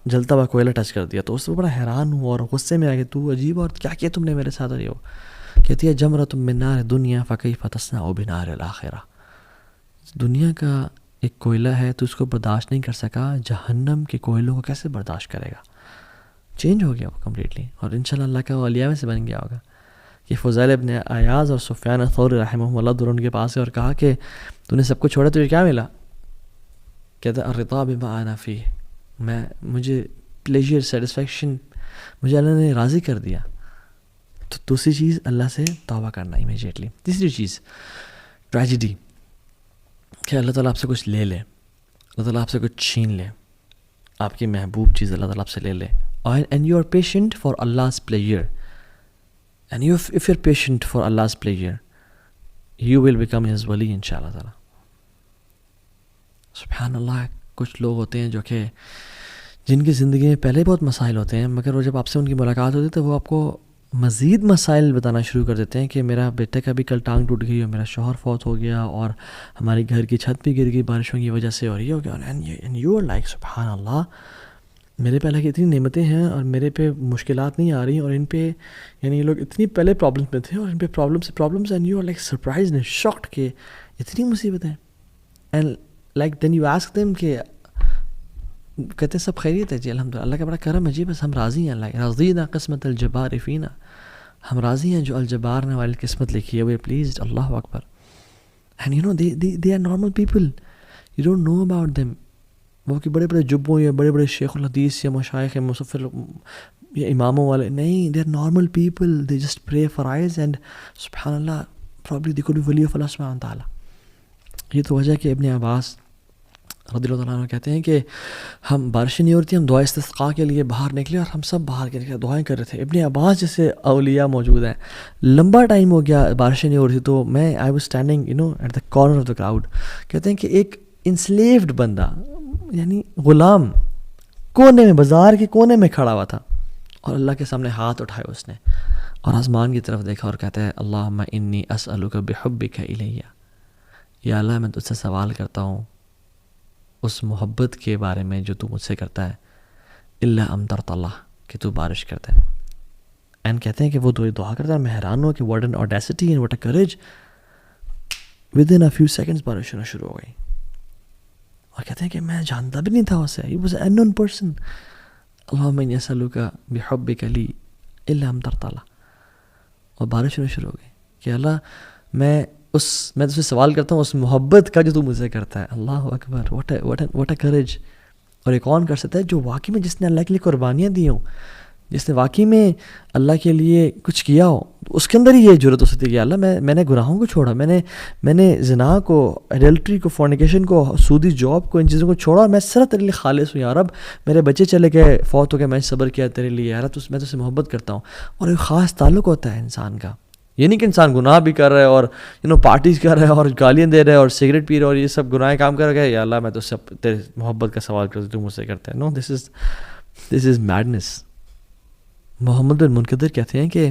جلتا ہوا کوئلہ ٹچ کر دیا. تو اس سے بڑا حیران ہوا اور غصے میں آ کے تو عجیب، اور کیا کیا تم نے میرے ساتھ؟ اور کہتی ہے جمرۃ من نار دنیا فکیف تصنع بنار الآخرہ. دنیا کا ایک کوئلہ ہے تو اس کو برداشت نہیں کر سکا، جہنم کے کوئلوں کو کیسے برداشت کرے گا؟ چینج ہو گیا وہ کمپلیٹلی، اور انشاءاللہ اللہ کا اولیاء میں سے بن گیا ہوگا. کہ فضیل ابن عیاض اور سفیان الثوری رحمہ اللہ دونوں کے پاس ہے اور کہا کہ تو نے سب کو چھوڑا، تجھے کیا ملا؟ کہتا الرضا بما انا فیہ، مجھے پلیجر، سیٹسفیکشن، مجھے اللہ نے راضی کر دیا. تو دوسری چیز اللہ سے توبہ کرنا امیجیٹلی. تیسری چیز ٹریجڈی، کہ اللہ تعالیٰ آپ سے کچھ لے لے، اللہ تعالیٰ آپ سے کچھ چھین لے، آپ کی محبوب چیز اللہ تعالیٰ آپ سے لے لے. And you are patient for Allah's pleasure. And if you're patient for Allah's pleasure, you will become His wali inshallah ta'ala. سبحان اللہ. کچھ لوگ ہوتے ہیں جو کہ جن کی زندگی میں پہلے بہت مسائل ہوتے ہیں، مگر وہ جب آپ سے ان کی ملاقات ہوتی ہے تو وہ آپ کو مزید مسائل بتانا شروع کر دیتے ہیں کہ میرا بیٹے کا بھی کل ٹانگ ٹوٹ گئی اور میرا شوہر فوت ہو گیا اور ہماری گھر کی چھت بھی گر گئی بارشوں کی وجہ سے اور یہ ہو گیا. And you are like سبحان اللہ. میرے پہ اللہ کی اتنی نعمتیں ہیں اور میرے پہ مشکلات نہیں آ رہی ہیں، اور ان پہ یعنی یہ لوگ اتنی پہلے پرابلمس میں تھے اور ان پہ problems and you are like surprise and shocked کہ اتنی مصیبتیں. And like then you ask them کہ کہتے ہیں سب خیریت ہے جی الحمدللہ، اللہ کا بڑا کرم ہے جی، بس ہم راضی ہیں، اللہ رضینا قسمت الجبار فینا، ہم راضی ہیں جو الجبار نے والی قسمت لکھی ہے، وی پلیزڈ. اللہ اکبر. And you know they are normal people, you don't know about them. وہ کہ بڑے بڑے جبوں یا بڑے بڑے شیخ الحدیث یا مشائخ مصفر یا اماموں والے نہیں، they are normal people, they just pray for eyes and سبحان اللہ probably they could be wali of Allah سبحانہ تعالیٰ. یہ تو وجہ کہ ابن عباس رضی اللہ تعالیٰ عنہ کہتے ہیں کہ ہم بارشیں نہیں ہو رہی تھی، ہم دعا استسقاء کے لیے باہر نکلے اور ہم سب باہر کے نکلے دعائیں کر رہے تھے. ابن عباس جیسے اولیاء موجود ہیں. لمبا ٹائم ہو گیا بارشیں نہیں ہو رہی تھی، تو میں I was standing at the corner of the crowd. کہتے ہیں کہ ایک انسلیوڈ بندہ یعنی غلام کونے میں، بازار کے کونے میں کھڑا ہوا تھا اور اللہ کے سامنے ہاتھ اٹھائے اس نے اور آسمان کی طرف دیکھا اور کہتا ہے اللہم انی اسألک بحبک الیہ، یا اللہ میں تجھ سے سوال کرتا ہوں اس محبت کے بارے میں جو تو مجھ سے کرتا ہے، الا امطرت اللہ، کہ تو بارش کرتا ہے. اینڈ کہتے ہیں کہ وہ دعا کرتا ہے، میں حیران ہوں کہ what an audacity and what a courage. Within a few seconds بارش ہونا شروع ہو گئی. اور کہتے ہیں کہ میں جانتا بھی نہیں تھا اسے، he was an unknown person. اللہم انی اسألک بحبک لی الا امطرت اللہ. اور بارش ہونا شروع ہو گئی کہ اللہ میں تجھ سے سوال کرتا ہوں اس محبت کا جو تو مجھ سے کرتا ہے. اللہ اکبر، واٹ اے کریج. اور ایک کون کر سکتا ہے جو واقعی میں جس نے اللہ کے لیے قربانیاں دی ہوں، جس نے واقعی میں اللہ کے لیے کچھ کیا ہو، اس کے اندر ہی یہ جرت ہو سکتی ہے کہ اللہ میں نے گناہوں کو چھوڑا، میں نے زنا کو، ایڈلٹری کو، فورنیکیشن کو، سودی جاب کو، ان چیزوں کو چھوڑا، میں صرف تیرے لیے خالص ہوں یا رب. میرے بچے چلے گئے، فوت ہو گئے، میں صبر کیا تیرے لیے یا رب، میں تجھ سے محبت کرتا ہوں. اور ایک خاص تعلق ہوتا ہے انسان کا. یہ نہیں کہ انسان گناہ بھی کر رہا ہے اور پارٹیز کر رہا ہے اور گالیاں دے رہا ہے اور سگریٹ پی رہا ہے اور یہ سب گناہ کام کر رہا ہے، یا اللہ میں تجھ سے تیرے محبت کا سوال کرتا ہوں تو مجھ سے کرتا ہے. نو، دس از میڈنس. محمد بن منکدر کہتے ہیں کہ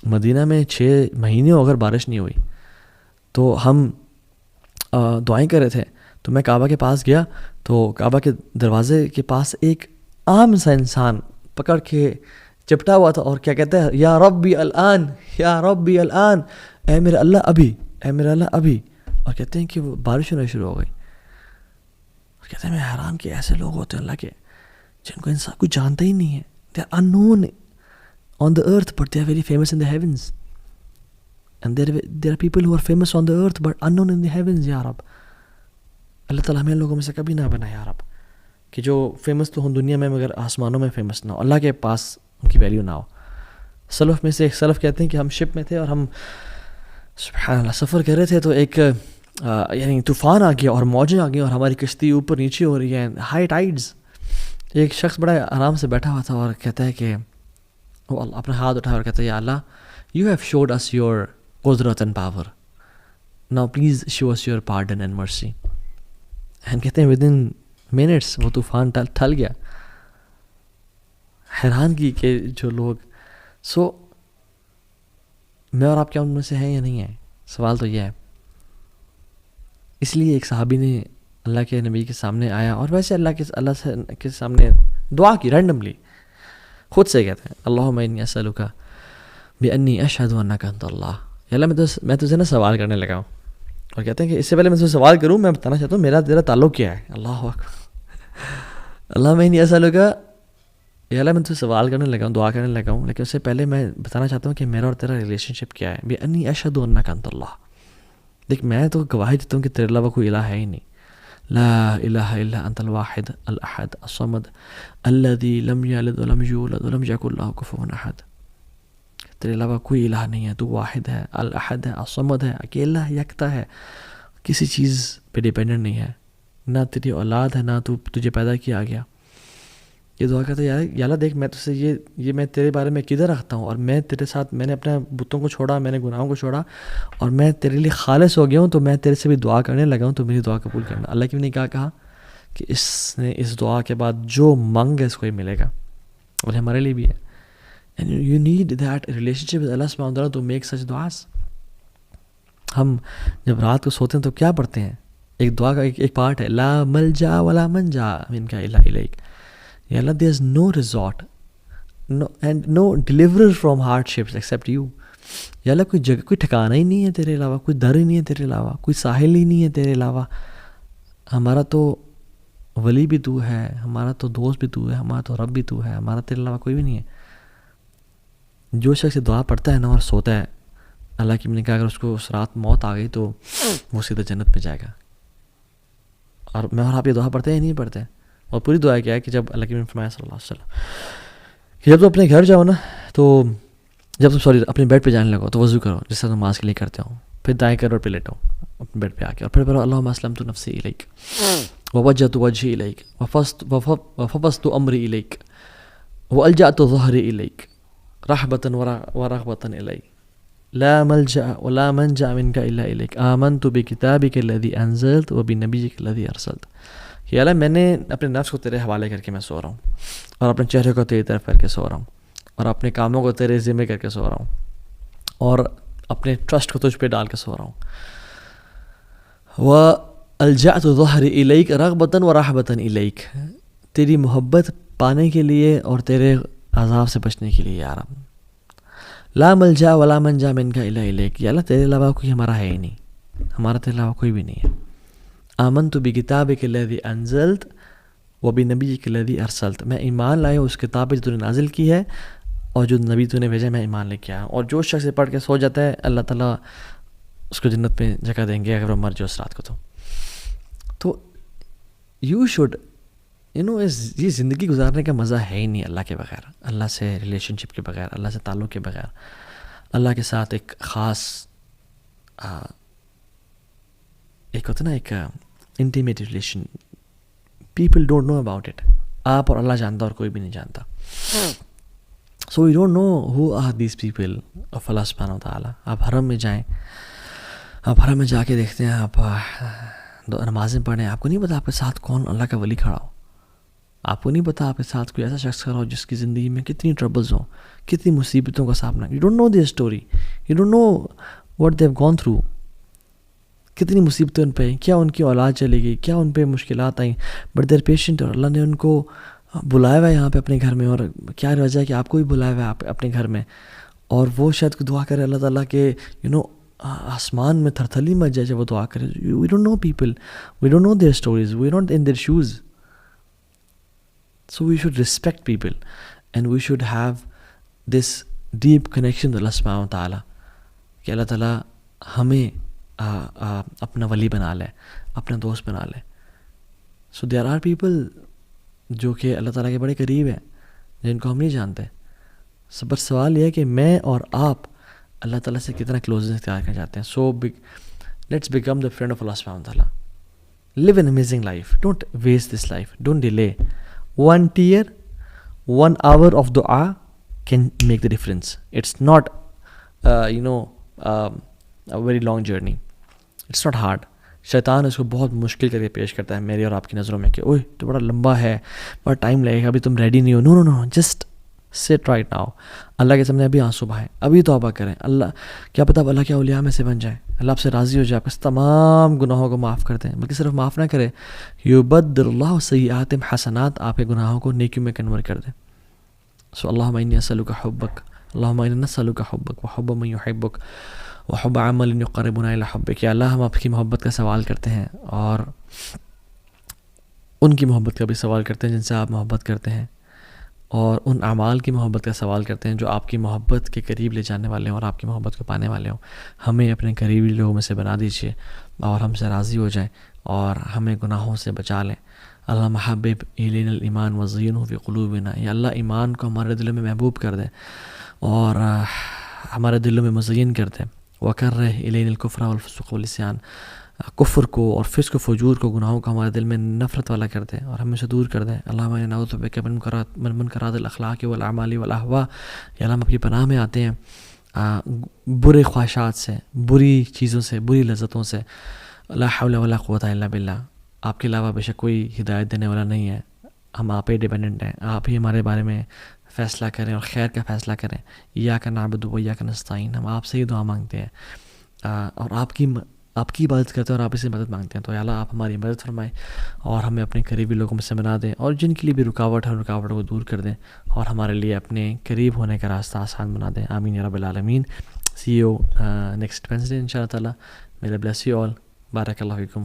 مدینہ میں 6 مہینے اگر بارش نہیں ہوئی تو ہم دعائیں کر رہے تھے، تو میں کعبہ کے پاس گیا تو کعبہ کے دروازے کے پاس ایک عام سا انسان پکڑ کے چپٹا ہوا تھا اور کیا کہتا ہے، یا ربی الان، یا ربی الان، اے میرے اللہ ابھی، اے میرے اللہ ابھی. اور کہتے ہیں کہ وہ بارش ہونا شروع ہو گئی. اور کہتے ہیں میں حیران کہ ایسے لوگ ہوتے ہیں اللہ کے جن کو انسان کوئی جانتا ہی نہیں ہے. They are unknown on the earth but they are very famous in the heavens, and there are people who are famous on the earth but unknown in the heavens. یا رب اللہ تعالیٰ ہمیں لوگوں میں سے کبھی نہ بنا یا رب کہ جو فیمس تو ہوں دنیا میں مگر آسمانوں میں فیمس نہ ہو، اللہ کے پاس ان کی ویلیو نہ ہو. سلف میں سے ایک سلف کہتے ہیں کہ ہم شپ میں تھے اور ہم سبحان اللہ سفر کر رہے تھے تو ایک یعنی طوفان آ گیا اور موجیں آ گئی اور ہماری کشتی اوپر نیچے ہو رہی ہے، ہائی ٹائیڈز. ایک شخص بڑا آرام سے بیٹھا ہوا تھا اور کہتا ہے کہ وہ اپنا ہاتھ اٹھا اور کہتا ہے یا Allah you have showed us your قدرت and power, now please show us your pardon and mercy. And کہتے ہیں ود ان منٹس وہ طوفان ٹل گیا. حیران کی کہ جو لوگ میں اور آپ کیا ان میں سے ہیں یا نہیں ہیں؟ سوال تو یہ ہے. اس لیے ایک صحابی نے اللہ کے نبی کے سامنے آیا اور ویسے اللہ کے سامنے دعا کی رینڈملی، خود سے کہتے ہیں اللہم انی اسألک بانی اشہد انک انت اللہ. یا اللہ میں تجھے نا سوال کرنے لگا ہوں. اور کہتے ہیں کہ اس سے پہلے میں تجھے سوال کروں میں بتانا چاہتا ہوں میرا تیرا تعلق کیا ہے. اللہ اکبر. اللہم انی اسألک، یا اللہ میں تجھے سوال کرنے لگا ہوں، دعا کرنے لگا ہوں، لیکن اس سے پہلے میں بتانا چاہتا ہوں کہ میرا اور تیرا ریلیشن شپ کیا ہے. بانی اشہد انک انت اللہ. دیکھ میں تو گواہی دیتا ہوں کہ تیرے علاوہ کوئی الہ ہے ہی نہیں. لا الہ الا انت الواحد الاحد الصمد الذی لم یلد ولم یولد ولم یکن لہ کفوا احد. تیرے علاوہ کوئی الہ نہیں ہے، تو واحد ہے، الاحد ہے، الصمد ہے، اکیلا ہے، یکتا ہے، کسی چیز پہ ڈیپینڈنٹ نہیں ہے، نہ تیری اولاد ہے نہ تجھے پیدا کیا گیا. یہ دعا کرتا ہے یا اللہ دیکھ میں تجھ سے یہ میں تیرے بارے میں کدھر رکھتا ہوں، اور میں تیرے ساتھ میں نے اپنے بتوں کو چھوڑا، میں نے گناہوں کو چھوڑا اور میں تیرے لیے خالص ہو گیا ہوں، تو میں تیرے سے بھی دعا کرنے لگا ہوں، تو میری دعا قبول کرنا. اللہ کی بھی نے کہا کہ اس نے اس دعا کے بعد جو مانگ ہے اس کو ہی ملے گا. اور ہمارے لیے بھی ہے. And you need that relationship with Allah سبحانہ وتعالیٰ ٹو میک سچ دعاز. ہم جب رات کو سوتے ہیں تو کیا پڑھتے ہیں؟ ایک دعا کا ایک پارٹ ہے لا ملجا ولا منجا منک الا الیک. یا اللہ there is no resort and no deliverer from hardships except you. یا اللہ کوئی جگہ، کوئی ٹھکانہ ہی نہیں ہے تیرے علاوہ، کوئی در ہی نہیں ہے تیرے علاوہ، کوئی ساحل ہی نہیں ہے تیرے علاوہ. ہمارا تو ولی بھی تو ہے، ہمارا تو دوست بھی تو ہے، ہمارا تو رب بھی تو ہے، ہمارا تیرے علاوہ کوئی بھی نہیں ہے. جو شخص دعا پڑھتا ہے نا اور سوتا ہے، اللہ کی نے کہا اگر اس کو اس رات موت آ گئی تو وہ سیدھا جنت میں جائے گا. اور میں اور آپ یہ دعا پڑھتے ہیں نہیں پڑھتے؟ اور پوری دعا کیا ہے کہ جب اللہ کی نے فرمایا صلی اللہ علیہ وسلم کہ جب تم اپنے گھر جاؤ نا، تو جب تم اپنے بیڈ پہ جانے لگو تو وضو کرو جس طرح نماز کے لیے کرتے ہو، پھر دائیں کروٹ پہ لیٹو اپنے بیڈ پہ آ کے، اور پھر پڑھو اللہم اسلمت نفسی الیک ووجہت وجہی الیک وفوضت امری الیک والجأت ظہری الیک رحبۃ ورغبۃ الیک لا ملجأ ولا منجأ منک الا الیک آمنت بکتابک الذی انزلت وبنبیک الذی ارسلت. کہ اللہ میں نے اپنے نفس کو تیرے حوالے کر کے میں سو رہا ہوں، اور اپنے چہرے کو تیری طرف کر کے سو رہا ہوں، اور اپنے کاموں کو تیرے ذمہ کر کے سو رہا ہوں، اور اپنے ٹرسٹ کو تجھ پہ ڈال کے سو رہا ہوں. وَأَلْجَأْتُ ظَهْرِي إِلَيْكَ رَغْبَةً وَرَهْبَةً إِلَيْكَ، تیری محبت پانے کے لیے اور تیرے عذاب سے بچنے کے لیے یا رب. لا ملجا ولا منجا منک الا الیک، یا اللہ تیرے علاوہ کوئی ہمارا ہے ہی نہیں، ہمارا تیرے علاوہ کوئی بھی نہیں ہے. آمنت بکتابک الذی انزلت وبنبیک الذی ارسلت، میں ایمان لایا اس کتاب پہ جو تو نے نازل کی ہے اور جو نبی تو نے بھیجا میں ایمان لے کے آیا. اور جو شخص پڑھ کے سو جاتا ہے اللہ تعالیٰ اس کو جنت میں جگہ دیں گے اگر وہ مر جائے اس رات کو. تو یو شوڈ یہ زندگی گزارنے کا مزہ ہے ہی نہیں اللہ کے بغیر، اللہ سے ریلیشن شپ کے بغیر، اللہ سے تعلق کے بغیر، اللہ کے ساتھ ایک خاص ایک ہوتا نا ایک intimate relation. People don't know about it, آپ اور اللہ جانتا اور کوئی بھی نہیں جانتا. So we don't know who are these people of Allah سبحانہ و تعالیٰ. آپ حرم میں جائیں، آپ حرم میں جا کے دیکھتے ہیں، آپ نمازیں پڑھیں، آپ کو نہیں پتا آپ کے ساتھ کون اللہ کا ولی کھڑا ہو. آپ کو نہیں پتا آپ کے ساتھ کوئی ایسا شخص کھڑا ہو جس کی زندگی میں کتنی ٹربلز ہوں، کتنی مصیبتوں کا سامنا. You don't know their story, you don't know what they have gone through, کتنی مصیبتیں ان پہ، کیا ان کی اولاد چلی گئی، کیا ان پہ مشکلات آئیں، بٹ دیر پیشنٹ. اور اللہ نے ان کو بلایا ہوا ہے یہاں پہ اپنے گھر میں، اور کیا وجہ ہے کہ آپ کو بھی بلایا ہوا ہے اپنے گھر میں. اور وہ شاید کو دعا کرے اللہ تعالیٰ کہ آسمان میں تھرتھلی مچ جائے جب وہ دعا کرے. We don't know people, we don't know their stories, we not in their shows. So we should respect people and we should have this deep connection with Allah سبحانہ و تعالیٰ کہ اللہ تعالیٰ ہمیں اپنا ولی بنا لے، اپنا دوست بنا لے. سو دیر آر پیپل جو کہ اللہ تعالیٰ کے بڑے قریب ہیں جن کو ہم نہیں جانتے. بس سوال یہ ہے کہ میں اور آپ اللہ تعالیٰ سے کتنا کلوزنس اختیار کر جاتے ہیں. So let's become the friend of Allah سبحانہ و تعالیٰ. Live an amazing life, don't waste this life, don't delay. 1 tear, 1 hour of dua can make the difference. It's not a very long journey. It's not hard. شیطان اس کو بہت مشکل کر کے پیش کرتا ہے میری اور آپ کی نظروں میں کہ اوہ تو بڑا لمبا ہے، بڑا ٹائم لگے گا، ابھی تم ریڈی نہیں ہو. نو نو نو، جسٹ سٹ رائٹ ناؤ. اللہ کے سامنے ابھی آنسو بہائیں، ابھی توبہ کریں. اللہ کیا پتہ اللہ کے اولیاء میں سے بن جائیں، اللہ آپ سے راضی ہو جائے، آپ کے تمام گناہوں کو معاف کر دیں. بلکہ صرف معاف نہ کرے، یبدل اللہ سیئاتہم حسنات، آپ کے گناہوں کو نیکیوں میں کنورٹ کر دیں. سو اللہم انی اسألک حبک، اللہم انی نسألک حبک وحب من یحبک وحب عمل یقربنا الی حبک. یا اللہ ہم آپ کی محبت کا سوال کرتے ہیں اور ان کی محبت کا بھی سوال کرتے ہیں جن سے آپ محبت کرتے ہیں، اور ان اعمال کی محبت کا سوال کرتے ہیں جو آپ کی محبت کے قریب لے جانے والے ہوں اور آپ کی محبت کو پانے والے ہوں. ہمیں اپنے قریبی لوگوں میں سے بنا دیجیے اور ہم سے راضی ہو جائیں اور ہمیں گناہوں سے بچا لیں. اللہ محبب الینا الایمان وزینہ فی قلوبنا، یا اللہ ایمان کو ہمارے دلوں میں محبوب کر دیں اور ہمارے دلوں میں مزین کر دیں. وکرہ الینا الکفر والفسوق والعصیان، کفر کو اور فسق و فجور کو، گناہوں کو ہمارے دل میں نفرت والا کر دیں اور ہمیں سے دور کر دیں. اللہم انا نعوذ بک من منکرات الاخلاق والاعمال والاہواء. یا اللہ ہم اپنی پناہ میں آتے ہیں برے خواہشات سے، بری چیزوں سے، بری لذتوں سے. لا حول ولا قوۃ الا باللہ. آپ کے علاوہ بے شک کوئی ہدایت دینے والا نہیں ہے، ہم آپ ہی ڈیپینڈنٹ ہیں. آپ ہی ہمارے بارے میں فیصلہ کریں اور خیر کا فیصلہ کریں. ایاک نعبد و ایاک نستعین، ہم آپ سے ہی دعا مانگتے ہیں اور آپ کی عبادت کرتے ہیں اور آپ اس سے مدد مانگتے ہیں، تو یا اللہ آپ ہماری مدد فرمائیں اور ہمیں اپنے قریبی لوگوں میں سے بنا دیں، اور جن کے لیے بھی رکاوٹ ہے ان رکاوٹوں کو دور کر دیں اور ہمارے لیے اپنے قریب ہونے کا راستہ آسان بنا دیں. آمین یا رب العالمین. سی یو نیکسٹ وینسڈے ان شاء اللہ تعالیٰ. May Allah bless you all. بارک اللہ فیکم.